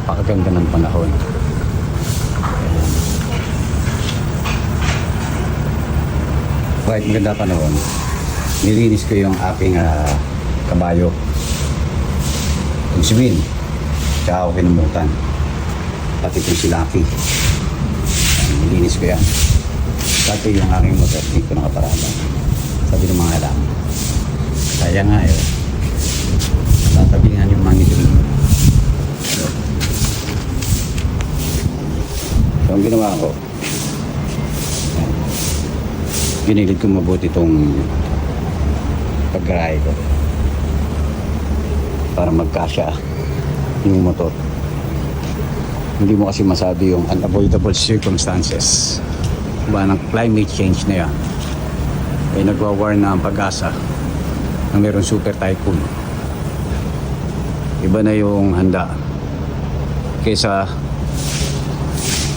napakaganda ng panahon. Kahit maganda panahon, nilinis ko yung aking kabayo. Tugswin. Tsaka ako kinumutan. Pati itong si Lucky. Nilinis ko yan. Pati yung aking motor dito nakaparada. Sabi ng mga alam. Kaya nga eh. Tatabingan yung mga ito. So ang ginawa ko, ginilid ko mabuti itong paggarahe ko para magkasya yung motor. Hindi mo kasi masabi yung unavoidable circumstances ba ng climate change na yan. Ay nagwa-warn na ang Pag-asa na mayroong super typhoon. Iba na yung handa kaysa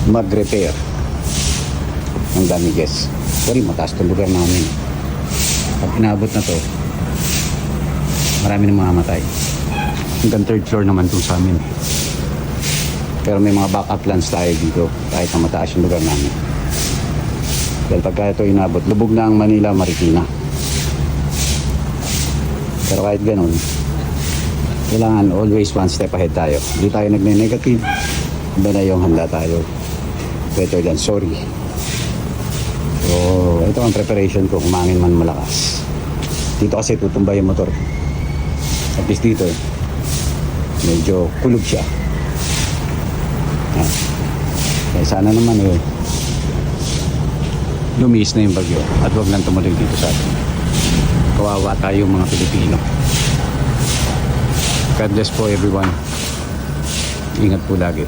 mag-repair ng damages. Sorry, mataas itong lugar namin. Pag inabot na to, marami nang mamamatay. Hanggang third floor naman itong sa amin. Pero may mga backup plans tayo dito kahit na mataas yung lugar namin. Dahil pagka ito inabot, lubog na ang Manila, Marikina. Pero kahit ganun, kailangan always one step ahead tayo. Hindi tayo nagne-negative. Iba na yung handa tayo. Better than sorry. So, ito ang preparation ko. Kumangin man malakas. Dito kasi tutumba yung motor. At least dito, medyo kulog siya. Kaya sana naman lumiis na yung bagyo at wag lang tumuloy dito sa atin. Kawawa tayo mga Pilipino. God bless po everyone. Ingat po lagi.